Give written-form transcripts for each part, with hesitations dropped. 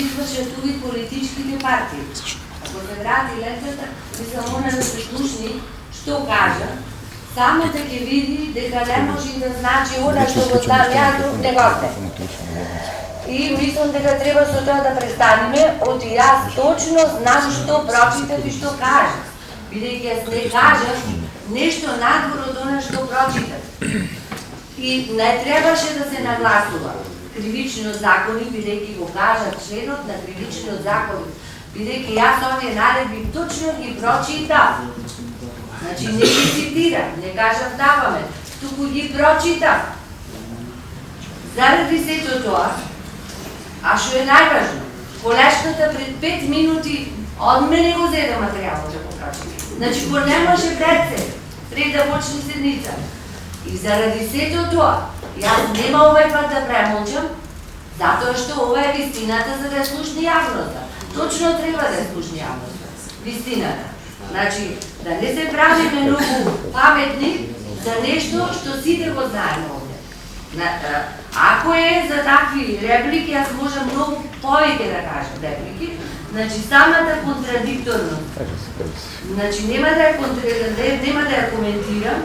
извршат увид политичките партии. Ако се врати лентата, мислам, она да се слушни, што кажа, само да ќе види дека не може да значи она што го знам ја, друг не го знае. И мислам дека треба со тоа да престанеме, оти јас точно знам што прочитав и што кажа. Бидејќи јас не кажав нешто надвор од она што прочитав. И не требаше да се нагласува кривичниот законник, бидејќи го кажа членот на кривичниот законник, бидејќи јас овие наредби точно ги прочитав. Значи не ги цитирам, не кажам даваме, туку ги прочитав. Заради сето тоа, а што е најважно, колешката пред 5 минути од мене го зеде материјалот да го прочита. Значи го немаше пред се, пред да почне седница. И заради сето тоа, јас нема овај пат да премолчам, затоа што ова е вистината за да ја слушне јавноста. Точно треба да ја слушне јавноста. Вистината. Значи, да не се правиме многу паметни за нешто што сите го знаеме овде. Ако е за такви реплики, јас можам многу повеќе да кажам реплики, значи самата контрадикторност. Значи нема да ја коментирам,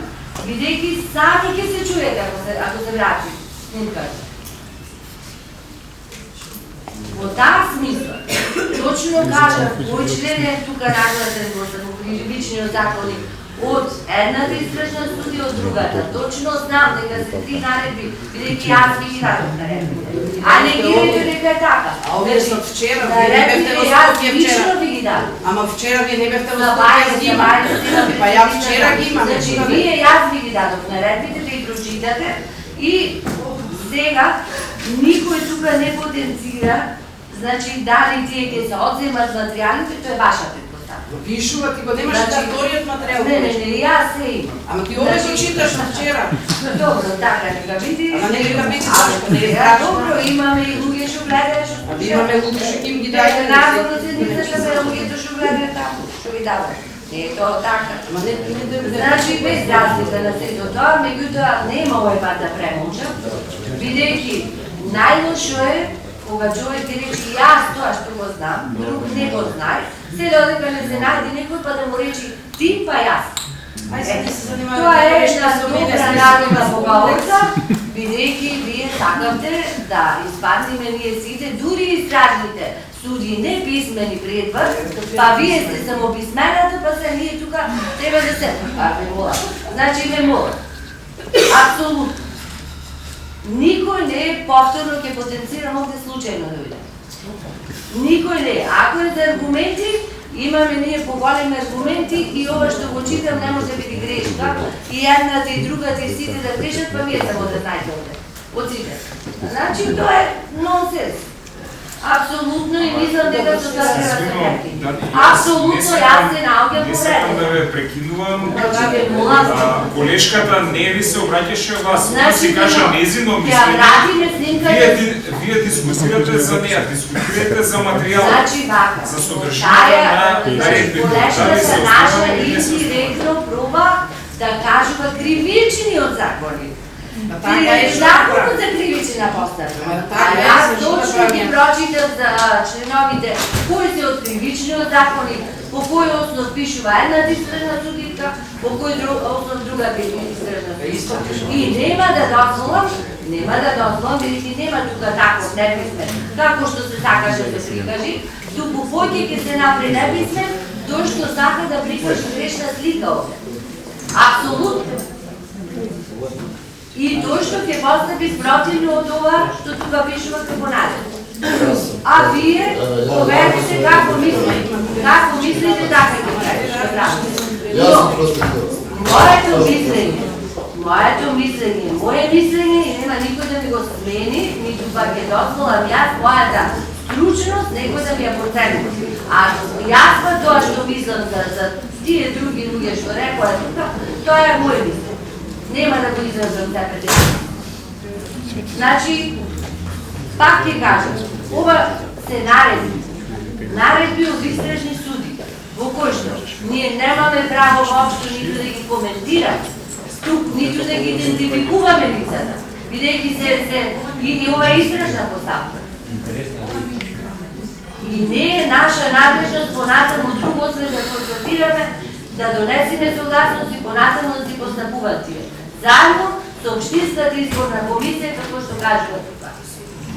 бидејќи сами ќе се чуете ако се врати снимката. Во таа смисла, точно кажам, кој член е тука нагласен во кривичниот законник од едната истражна судија од другата. Точно знам дека се 3 наредби, бидејќи јас ги дадов наредбите. А не ги рече дека е така. А овие со вчера, вие не бевте во Скопје вчера. Ама вчера вие не бевте во Скопје ги имате. Па ја вчера ги имам. Значи, вие јас ви ги дадов наредбите да ги прочитате и сега никој тука не потенцира, значи дали тие ќе се одземат материјалите, тоа е ваша предпоставка. Пишува, ти го немаш да вториот материјал. Не, јас се имам. Ама ти овој го читаш од вчера. Добро, така нека биде. Ама нека биде зашто не е страшно. Добро, имаме и луѓе што гледаат што пишат. Имаме луѓе што им ги дајте. Народно седницата бе луѓето што гледаат таму, што ви дават. Не е тоа така. Значи без разлика на сето тоа, меѓутоа нема овој пат да премолчам, бидејќи најлошо е кога човек ти рече јас тоа што го знам, друг не го знае, се додека не се најде некој па да му рече ти па јас. Тоа е една добра народна поговорка, бидејќи вие сакавте да испадниме ние сите, дури истражните суди не писмени пред вас, па вие сте самописмената, па се ние тука треба да се мола. Значи ме мола. Апсолутно. Никој не е повторно ќе потенцирам овде случајно да видам. Никој не е. Ако е за аргументи, имаме ние поголеми аргументи и ова што го читам не може да биде грешка и едната и другата и сите да грешат, па вие само да знаете овде. Од сите. Значи тоа е нонсенс. Апсолутно и мислам дека тоа треба да се прекине. Апсолутно јас се наоѓам Не сакам да ве прекинувам. Колешката не ви се обраќаше вас, она си кажа незино мислење. Вие дискутирате за неја, дискутирате за материјал, за содржината на наредбите. Колешката наша индиректно проба да кажува кривичниот законник. Законот за кривична постапка. Јас точно ги прочитав за членовите кои се од кривичниот законник, по кој основ пишува едната истражна судитка, по кој основ другата истражна судитка. И нема да дозволам, бидејќи нема тука таков неписмен, како што се сакаше да се прикажи, туку поќе ќе се направи неписмен, тој што сака да прикажи грешна слика овде. Апсолутно. И тој што ќе постапи спротивно од ова што тука пишува како наредба. А вие поверите како мислите, така ќе правите. Моето мислење, мое мислење и нема никој да ми го смени, ниту па ќе дозволам јас мојата стручност некој да ми ја процени. А јас па тоа што мислам за тие други луѓе што рекоа тука, тоа е моје мислење. Нема да го изразам тебе. Значи, пак ќе кажам, ова се наредби од истражни суди, во кој што ние немаме право воопшто ниту да ги коментираме, тук ниту да ги идентификуваме лицата, бидејќи се и ова е истражна поставка. И не е наша надлежност понатаму друго освен да констатираме, да донесеме согласност и понатаму да си постапуваат тие. Заедно со Општинската изборна комисија, како што кажува тука.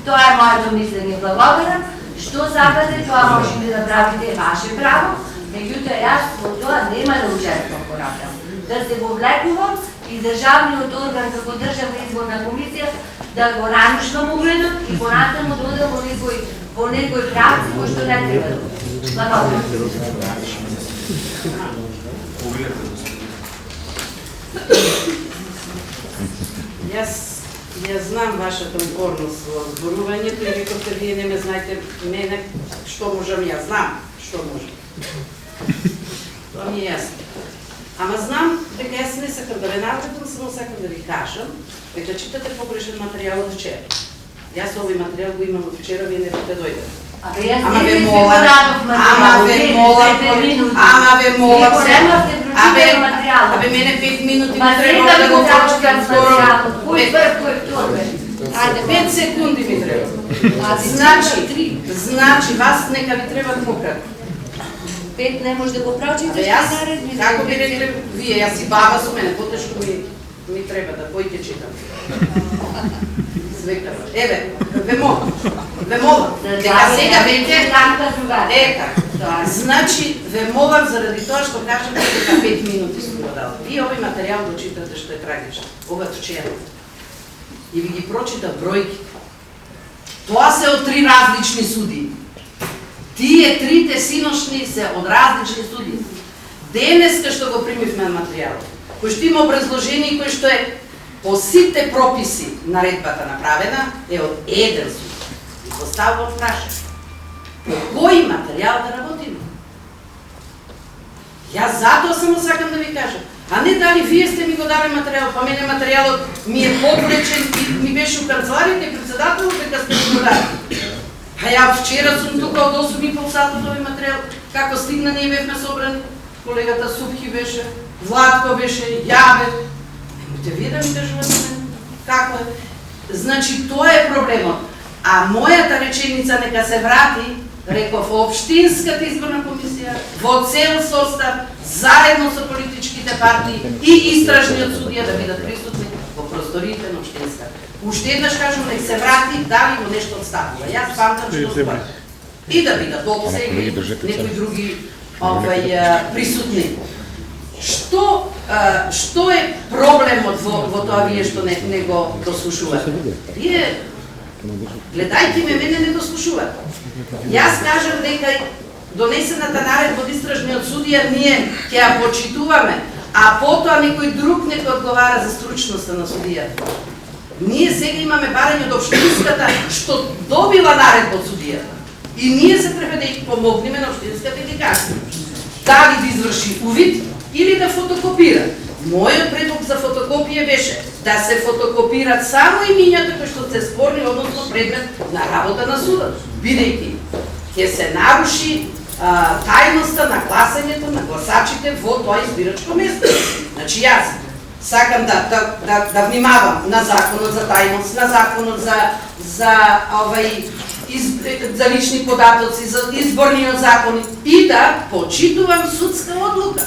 Тоа е моето мислење. Благодарам. Што сакате, тоа може да направите, е ваше право, меѓутоа јас во тоа нема да учествувам понатаму. Да се вовлекувам и државниот орган како државна изборна комисија да го намушвам угледот и понатаму да одам во некој правци кој што не треба да оди. Благодарам. Јас знам вашата упорност во зборувањето и рековте вие не ме знаете мене што можам, јас знам што можам. Тоа ми е јасно. Ама знам дека јас не сакам да ве навредам, само сакам да ви кажам дека читате погрешен материјал од вчера. Јас овој материјал го имам од вчера, вие не сте дојдете. Ама ве молам, абе мене 5 минути ми треба да го прочитам скоро. 5 секунди ми треба. Значи, вас нека ви треба пократ. 5 не може да го прочиташ, како би рекле вие, јас и баба со мене, потешко ми треба да појте читам. Еве, ве молам, дека сега веќе значи, ве молам заради тоа што кажам дека 5 минути сум го дала. Вие овој материјал го читате што е трагично. Ова вчера. И ви ги прочита бројки. Тоа се од 3 различни судии. Тие трите синошни се од различни судии. Денеска што го примивме материјалот, кој што има образложение и кој што е по сите прописи наредбата направена, е од еден суд. И поставувам прашање. По кој материјал да работиме? Јас затоа само сакам да ви кажам. А не дали вие сте ми го дали материјал, па мене материјалот ми е подлечен и ми беше у канцеларијата и председателот дека сте ми го дали. А ја вчера сум тука од 8,5 сата овој материјал, како стигна ние бевме собрани, колегата Супхи беше, Владко беше, ја бев. Немојте вие да ми кажувате како е. Значи, тоа е проблемот. А мојата реченица нека се врати, реков, Општинската изборна комисија, во цел состав, заедно со политичките партии и истражниот судија да бидат присутни во просториите на Општинска. Уште еднаш кажам, нека се врати, дали го нешто отстапува. Јас памтам што зборам. И да бидат обсеги, некои други присутни. Што е проблемот во тоа вие што не го дослушувате? Вие, гледајте ме, мене не дослушувате. Јас кажам дека донесената наредба од истражниот судија ние ќе ја почитуваме, а потоа некој друг нека одговара за стручноста на судијата. Ние сега имаме барање од Општинската што добила наредба од судијата. И ние се треба да ја помогнеме на Општинската и да кажеме дали да изврши увид или да фотокопира. Мојот предлог за фотокопија беше да се фотокопират само имињата кои што се спорни, односно предмет на работа на судот, бидејќи ќе се наруши тајноста на гласањето на гласачите во тоа избирачко место. Значи јас сакам да внимавам на законот за тајност, на законот за лични податоци, за изборниот закон и да почитувам судска одлука.